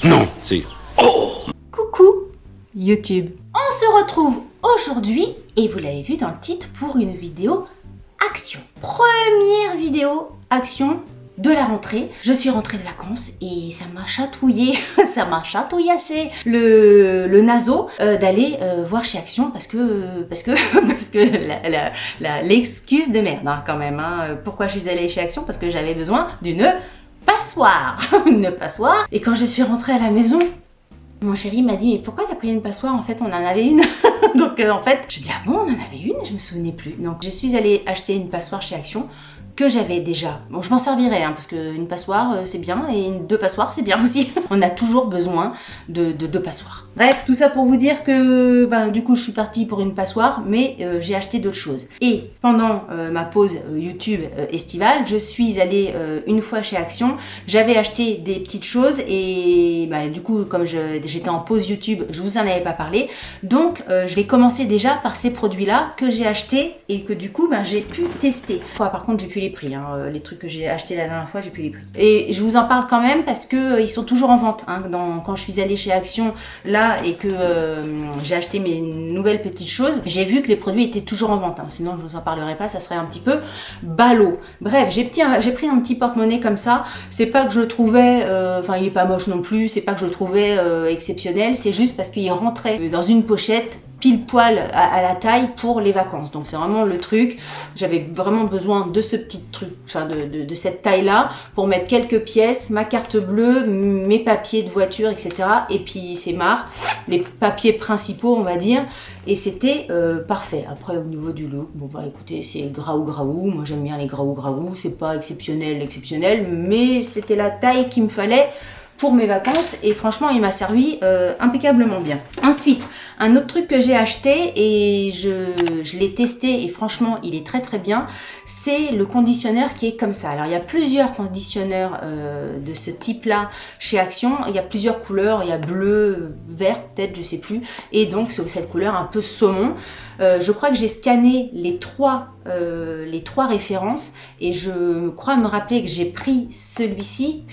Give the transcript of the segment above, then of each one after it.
Non, c'est... Coucou YouTube. On se retrouve aujourd'hui, et vous l'avez vu dans le titre, pour une vidéo action. Première vidéo action de la rentrée. Je suis rentrée de vacances et ça m'a chatouillé, ça m'a chatouillassé le naso d'aller voir chez Action parce que l'excuse de merde hein, quand même. Hein. Pourquoi je suis allée chez Action? Parce que j'avais besoin d'une passoire, une passoire. Et quand je suis rentrée à la maison, mon chéri m'a dit mais pourquoi t'as pris une passoire? En fait on en avait une. Donc en fait je dis ah bon on en avait une, je me souvenais plus. Donc je suis allée acheter une passoire chez Action que j'avais déjà. Bon je m'en servirai hein, parce qu'une passoire c'est bien et deux passoires c'est bien aussi. On a toujours besoin de deux passoires. Bref, tout ça pour vous dire que du coup je suis partie pour une passoire mais j'ai acheté d'autres choses. Et pendant ma pause YouTube estivale, je suis allée une fois chez Action. J'avais acheté des petites choses et du coup comme j'étais en pause YouTube, je vous en avais pas parlé. Donc je vais commencer déjà par ces produits-là que j'ai achetés et que du coup j'ai pu tester. Par contre j'ai pu les prix, hein. Les trucs que j'ai achetés la dernière fois, j'ai pu les prix. Et je vous en parle quand même parce que ils sont toujours en vente. Hein. Quand je suis allée chez Action là et que j'ai acheté mes nouvelles petites choses, j'ai vu que les produits étaient toujours en vente. Hein. Sinon je vous en parlerai pas, ça serait un petit peu ballot. Bref, j'ai pris un petit porte-monnaie comme ça. C'est pas que je le trouvais, il est pas moche non plus. C'est pas que je le trouvais exceptionnel. C'est juste parce qu'il rentrait dans une pochette pile poil à la taille pour les vacances. Donc c'est vraiment le truc. J'avais vraiment besoin de ce petit truc, de cette taille-là pour mettre quelques pièces, ma carte bleue, mes papiers de voiture, etc. Et puis c'est marre, les papiers principaux, on va dire. Et c'était parfait. Après, au niveau du look, écoutez, c'est graou. Moi, j'aime bien les graou. C'est pas exceptionnel, mais c'était la taille qu'il me fallait pour mes vacances et franchement il m'a servi impeccablement bien. Ensuite, un autre truc que j'ai acheté et je l'ai testé et franchement il est très très bien, c'est le conditionneur qui est comme ça. Alors il y a plusieurs conditionneurs de ce type là chez Action, il y a plusieurs couleurs, il y a bleu, vert peut-être, je sais plus, et donc c'est cette couleur un peu saumon. Je crois que j'ai scanné les trois références et je crois me rappeler que j'ai pris celle-ci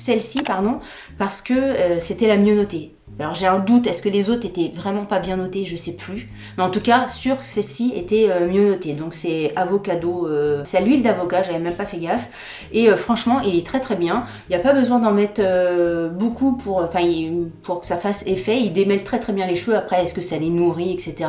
parce que c'était la mieux notée. Alors j'ai un doute, est-ce que les autres étaient vraiment pas bien notés, je sais plus. Mais en tout cas, celle-ci était mieux notée. Donc c'est avocado, c'est à l'huile d'avocat, j'avais même pas fait gaffe. Et franchement, il est très très bien. Il n'y a pas besoin d'en mettre beaucoup pour que ça fasse effet. Il démêle très très bien les cheveux. Après, est-ce que ça les nourrit, etc.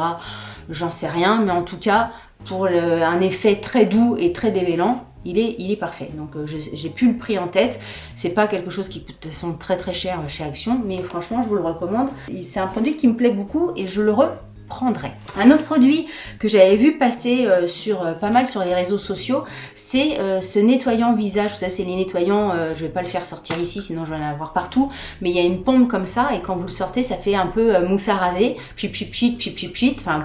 J'en sais rien. Mais en tout cas, pour un effet très doux et très démêlant, il est parfait. Donc j'ai plus le prix en tête. C'est pas quelque chose qui coûte de toute façon très très cher chez Action, mais franchement je vous le recommande. C'est un produit qui me plaît beaucoup et je le reprendrai. Un autre produit que j'avais vu passer pas mal sur les réseaux sociaux, c'est ce nettoyant visage. Vous savez, c'est les nettoyants, je vais pas le faire sortir ici, sinon je vais en avoir partout, mais il y a une pompe comme ça et quand vous le sortez, ça fait un peu mousse à raser, enfin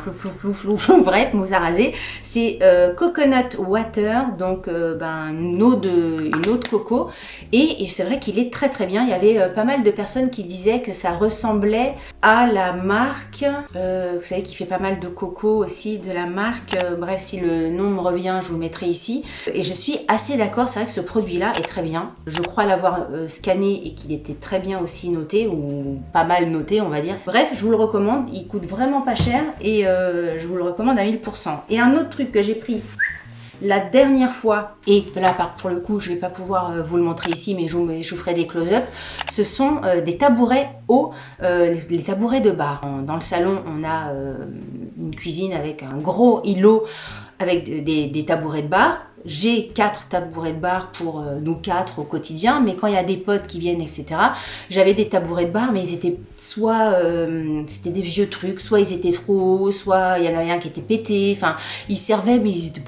bref, mousse à raser. C'est coconut water, donc une eau de coco, et c'est vrai qu'il est très très bien. Il y avait pas mal de personnes qui disaient que ça ressemblait à la marque, vous savez, qui fait pas mal de coco aussi, de la marque, bref, si le nom me revient, je vous le mettrai ici. Et je suis assez d'accord, c'est vrai que ce produit-là est très bien. Je crois l'avoir scanné et qu'il était très bien aussi noté, ou pas mal noté, on va dire. Bref, je vous le recommande, il coûte vraiment pas cher et je vous le recommande à 1000%. Et un autre truc que j'ai pris la dernière fois, et là pour le coup je vais pas pouvoir vous le montrer ici, mais je vous ferai des close-up, ce sont des tabourets hauts, les tabourets de bar. Dans le salon on a une cuisine avec un gros îlot avec des tabourets de bar. J'ai 4 tabourets de bar pour nous 4 au quotidien, mais quand il y a des potes qui viennent, etc., j'avais des tabourets de bar, mais ils étaient soit c'était des vieux trucs, soit ils étaient trop hauts, soit il y en avait un qui était pété, enfin ils servaient mais ils étaient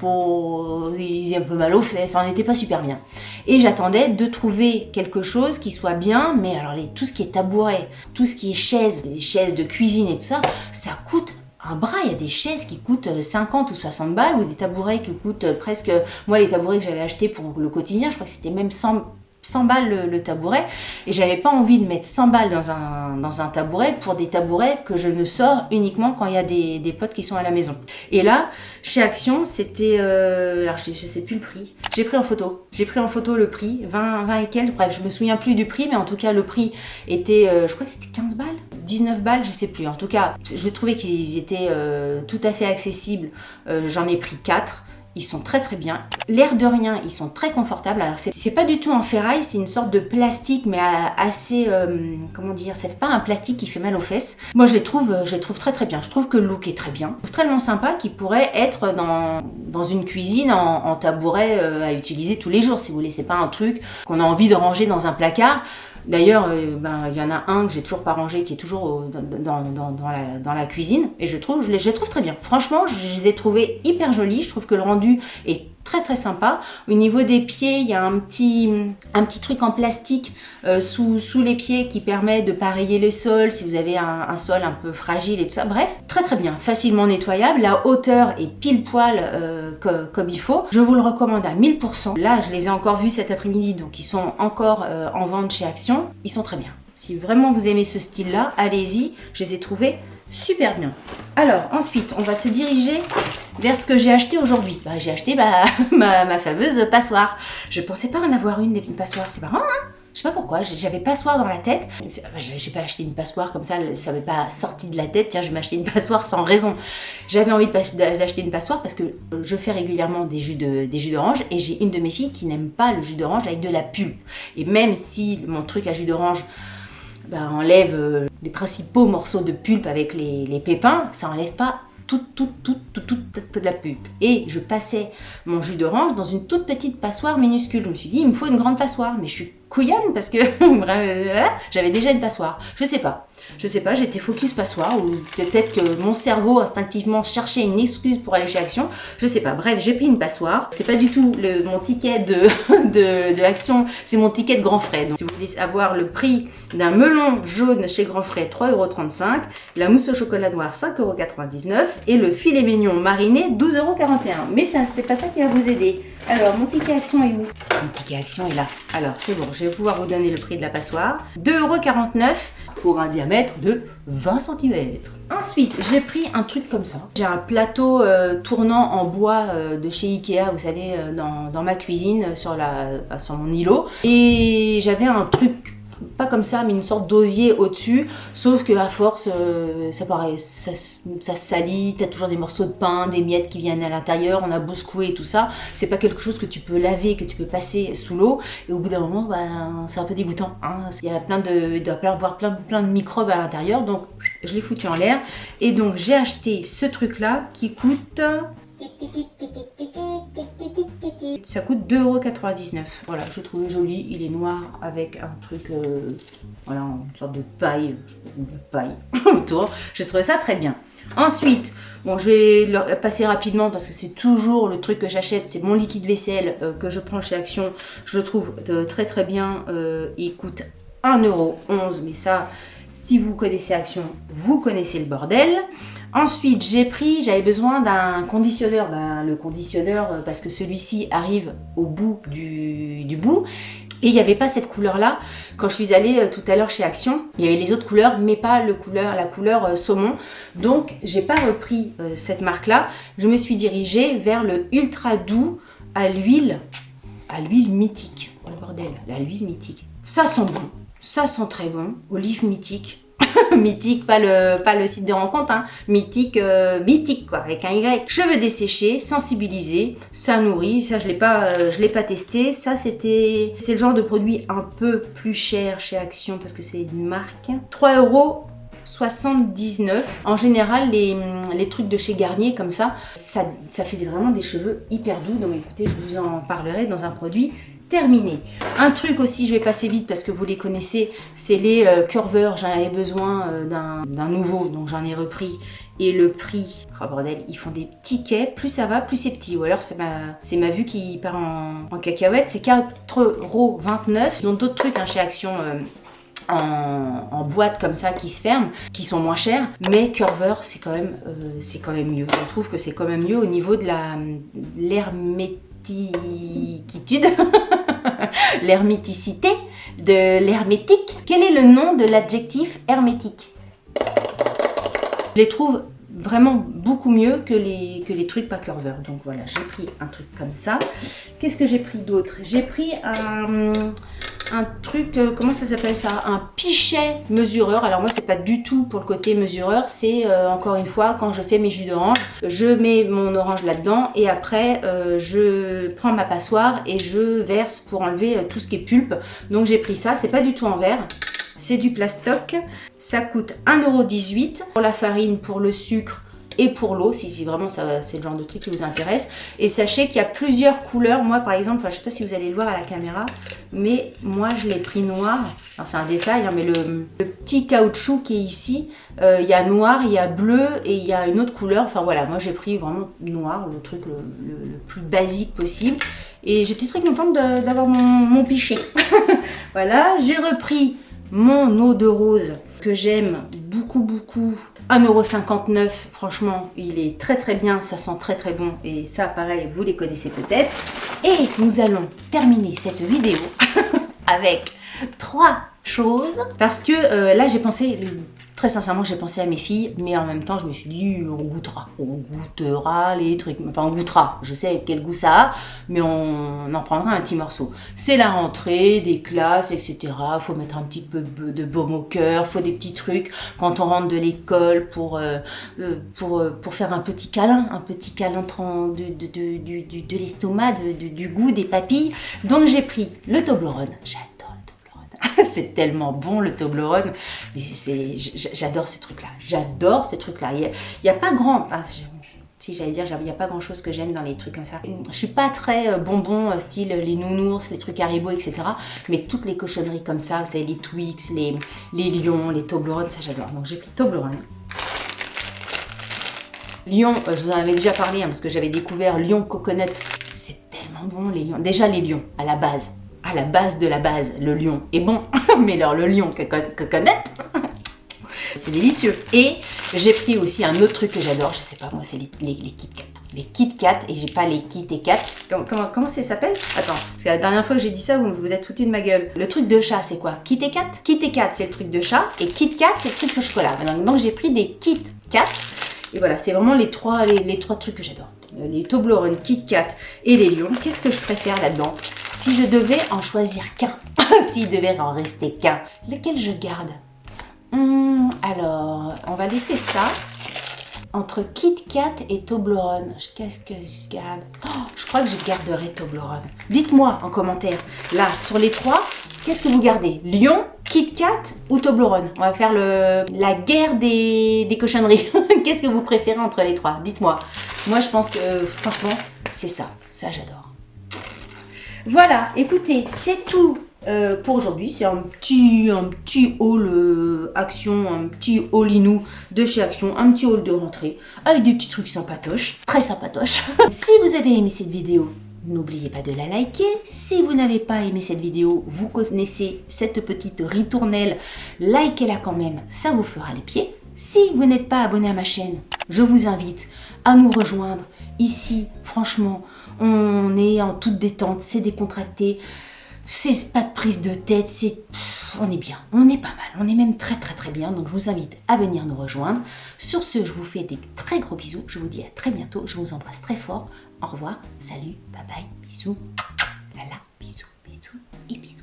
un peu mal au fait, enfin ils n'étaient pas super bien. Et j'attendais de trouver quelque chose qui soit bien, mais alors tout ce qui est tabouret, tout ce qui est chaises, les chaises de cuisine et tout ça, ça coûte un bras. Il y a des chaises qui coûtent 50 ou 60 balles ou des tabourets qui coûtent presque... Moi, les tabourets que j'avais achetés pour le quotidien, je crois que c'était même 100 100 balles le tabouret et j'avais pas envie de mettre 100 balles dans un tabouret pour des tabourets que je ne sors uniquement quand il y a des potes qui sont à la maison. Et là, chez Action, c'était... alors je sais plus le prix. J'ai pris en photo le prix, 20 et quelques, bref, je me souviens plus du prix, mais en tout cas le prix était, je crois que c'était 15 balles, 19 balles, je sais plus. En tout cas, je trouvais qu'ils étaient tout à fait accessibles. J'en ai pris 4. Ils sont très très bien. L'air de rien, ils sont très confortables. Alors c'est pas du tout en ferraille, c'est une sorte de plastique, mais assez, comment dire, c'est pas un plastique qui fait mal aux fesses. Moi je les trouve très très bien. Je trouve que le look est très bien. Je trouve tellement sympa qu'il pourrait être dans une cuisine en tabouret à utiliser tous les jours, si vous voulez. C'est pas un truc qu'on a envie de ranger dans un placard. D'ailleurs, il y en a un que j'ai toujours pas rangé, qui est toujours dans la cuisine, et je les trouve très bien. Franchement, je les ai trouvés hyper jolis. Je trouve que le rendu est très très sympa. Au niveau des pieds, il y a un petit truc en plastique sous les pieds qui permet de pas rayer le sol si vous avez un sol un peu fragile et tout ça. Bref, très très bien, facilement nettoyable. La hauteur est pile poil comme il faut. Je vous le recommande à 1000%. Là, je les ai encore vus cet après-midi, donc ils sont encore en vente chez Action. Ils sont très bien. Si vraiment vous aimez ce style-là, allez-y. Je les ai trouvés super bien. Alors, ensuite, on va se diriger vers ce que j'ai acheté aujourd'hui. J'ai acheté ma fameuse passoire. Je pensais pas en avoir une passoire. C'est marrant, hein? Je sais pas pourquoi, j'avais passoire dans la tête. J'ai pas acheté une passoire comme ça m'est pas sorti de la tête. Tiens, je vais m'acheter une passoire sans raison. J'avais envie d'acheter une passoire parce que je fais régulièrement des jus d'orange et j'ai une de mes filles qui n'aime pas le jus d'orange avec de la pulpe. Et même si mon truc à jus d'orange enlève les principaux morceaux de pulpe avec les pépins, ça enlève pas toute la pulpe. Et je passais mon jus d'orange dans une toute petite passoire minuscule. Je me suis dit, il me faut une grande passoire. Mais je suis couillonne parce que j'avais déjà une passoire. Je sais pas, j'étais focus passoire ou peut-être que mon cerveau instinctivement cherchait une excuse pour aller chez Action. Je sais pas. Bref, j'ai pris une passoire. C'est pas du tout mon ticket de Action, c'est mon ticket de Grand Frais. Donc, si vous voulez avoir le prix d'un melon jaune chez Grand Frais, 3,35 €, la mousse au chocolat noir, 5,99 € et le filet mignon mariné, 12,41 €. Mais ça, c'est pas ça qui va vous aider. Alors, mon ticket Action est où? Mon ticket Action est là. Alors, c'est bon, je vais pouvoir vous donner le prix de la passoire. 2,49 € pour un diamètre de 20 cm. Ensuite, j'ai pris un truc comme ça. J'ai un plateau tournant en bois de chez Ikea, vous savez, dans ma cuisine, sur mon îlot. Et j'avais un truc pas comme ça, mais une sorte d'osier au-dessus, sauf que à force, ça salit, t'as toujours des morceaux de pain, des miettes qui viennent à l'intérieur, on a beau secouer et tout ça, c'est pas quelque chose que tu peux laver, que tu peux passer sous l'eau, et au bout d'un moment, c'est un peu dégoûtant, hein. Il y a plein de microbes à l'intérieur, donc je l'ai foutu en l'air, et donc j'ai acheté ce truc-là qui coûte... Ça coûte 2,99 €. Voilà, je trouvais joli. Il est noir avec un truc, voilà, une sorte de paille, autour. Je trouvais ça très bien. Ensuite, bon, je vais le passer rapidement parce que c'est toujours le truc que j'achète. C'est mon liquide vaisselle que je prends chez Action. Je le trouve très très bien. Il coûte 1,11 €. Mais ça, si vous connaissez Action, vous connaissez le bordel. Ensuite, j'avais besoin d'un conditionneur, le conditionneur parce que celui-ci arrive au bout du bout et il n'y avait pas cette couleur-là. Quand je suis allée tout à l'heure chez Action, il y avait les autres couleurs, mais pas la couleur saumon. Donc, j'ai pas repris cette marque-là. Je me suis dirigée vers le ultra doux à l'huile mythique. Oh bordel, l'huile mythique. Ça sent bon, ça sent très bon. Olive mythique. Mythique, pas le site de rencontre, hein. Mythique quoi, avec un Y. Cheveux desséchés, sensibilisés, ça nourrit, ça je l'ai pas testé. Ça c'est le genre de produit un peu plus cher chez Action parce que c'est une marque. 3,79 €. En général, les trucs de chez Garnier comme ça fait vraiment des cheveux hyper doux. Donc écoutez, je vous en parlerai dans un produit terminé. Un truc aussi, je vais passer vite parce que vous les connaissez, c'est les curveurs. J'en avais besoin d'un nouveau, donc j'en ai repris. Et le prix, oh bordel, ils font des tickets, plus ça va, plus c'est petit. Ou alors c'est ma vue qui part en cacahuète, c'est 4,29 €. Ils ont d'autres trucs chez Action en boîte comme ça qui se ferment, qui sont moins chers, mais Curver c'est quand même mieux. Je trouve que c'est quand même mieux au niveau de l'herméticité. l'herméticité, de l'hermétique. Quel est le nom de l'adjectif hermétique? Je les trouve vraiment beaucoup mieux que les trucs pas curveurs. Donc voilà, j'ai pris un truc comme ça. Qu'est-ce que j'ai pris d'autre? J'ai pris un truc, comment ça s'appelle ça? Un pichet mesureur. Alors moi, c'est pas du tout pour le côté mesureur. C'est encore une fois, quand je fais mes jus d'orange, je mets mon orange là-dedans et après, je prends ma passoire et je verse pour enlever tout ce qui est pulpe. Donc j'ai pris ça. C'est pas du tout en verre. C'est du plastoc, ça coûte 1,18 € pour la farine, pour le sucre et pour l'eau, si vraiment c'est le genre de truc qui vous intéresse. Et sachez qu'il y a plusieurs couleurs. Moi par exemple, je ne sais pas si vous allez le voir à la caméra, mais moi je l'ai pris noir. Alors c'est un détail, hein, mais le petit caoutchouc qui est ici, il y a noir, il y a bleu et il y a une autre couleur. Enfin voilà, moi j'ai pris vraiment noir, le truc le plus basique possible. Et j'étais très contente d'avoir mon pichet. Voilà, j'ai repris mon eau de rose que j'aime beaucoup, 1,59 €, franchement, il est très très bien, ça sent très très bon et ça pareil, vous les connaissez peut-être. Et nous allons terminer cette vidéo avec 3 choses parce que là j'ai pensé, très sincèrement j'ai pensé à mes filles, mais en même temps je me suis dit on goûtera les trucs, enfin on goûtera, je sais quel goût ça a, mais on en prendra un petit morceau. C'est la rentrée, des classes, etc. Faut mettre un petit peu de baume au cœur, faut des petits trucs quand on rentre de l'école pour faire un petit câlin de l'estomac, du goût des papilles. Donc j'ai pris le Toblerone. C'est tellement bon le Toblerone, mais j'adore ces trucs-là. J'adore ces trucs-là. Il y a pas grand, enfin, si j'allais dire, il n'y a pas grand-chose que j'aime dans les trucs comme ça. Je suis pas très bonbon, style les nounours, les trucs Haribo, etc. Mais toutes les cochonneries comme ça, vous savez, les Twix, les Lions, les Toblerone, ça j'adore. Donc j'ai pris Toblerone. Lion, je vous en avais déjà parlé, hein, parce que j'avais découvert Lion Coconut. C'est tellement bon les Lions. Déjà les Lions, à la base de la base, le lion est bon, mais alors le lion coconut, c'est délicieux. Et j'ai pris aussi un autre truc que j'adore, je sais pas moi, c'est les Kit Kat. Les Kit Kat, et j'ai pas les Kit et Kat. Comment ça s'appelle? Attends, parce que la dernière fois que j'ai dit ça, vous êtes foutus de ma gueule. Le truc de chat, c'est quoi? Kit et Kat? Kit et Kat, c'est le truc de chat, et Kit Kat, c'est le truc au chocolat. Donc j'ai pris des Kit Kat, et voilà, c'est vraiment les trois trucs que j'adore. Les Toblerone, Kit Kat et les Lions. Qu'est-ce que je préfère là-dedans? Si je devais en choisir qu'un, s'il devait en rester qu'un, lequel je garde? Alors, on va laisser ça. Entre Kit Kat et Toblerone, qu'est-ce que je garde? Je crois que je garderai Toblerone. Dites-moi en commentaire, là, sur les 3, qu'est-ce que vous gardez? Lion, Kit Kat ou Toblerone? On va faire la guerre des cochonneries. Qu'est-ce que vous préférez entre les 3? Dites-moi. Moi, je pense que, franchement, c'est ça. Ça, j'adore. Voilà, écoutez, c'est tout pour aujourd'hui. C'est un petit haul Action, un petit haul-inou de chez Action, un petit haul de rentrée avec des petits trucs sympatoches, très sympatoches. Si vous avez aimé cette vidéo, n'oubliez pas de la liker. Si vous n'avez pas aimé cette vidéo, vous connaissez cette petite ritournelle, likez-la quand même, ça vous fera les pieds. Si vous n'êtes pas abonné à ma chaîne, je vous invite à nous rejoindre. Ici, franchement, on est en toute détente, c'est décontracté, c'est pas de prise de tête, on est bien, on est pas mal, on est même très très très bien, donc je vous invite à venir nous rejoindre. Sur ce, je vous fais des très gros bisous, je vous dis à très bientôt, je vous embrasse très fort, au revoir, salut, bye bye, bisous, lala, bisous et bisous.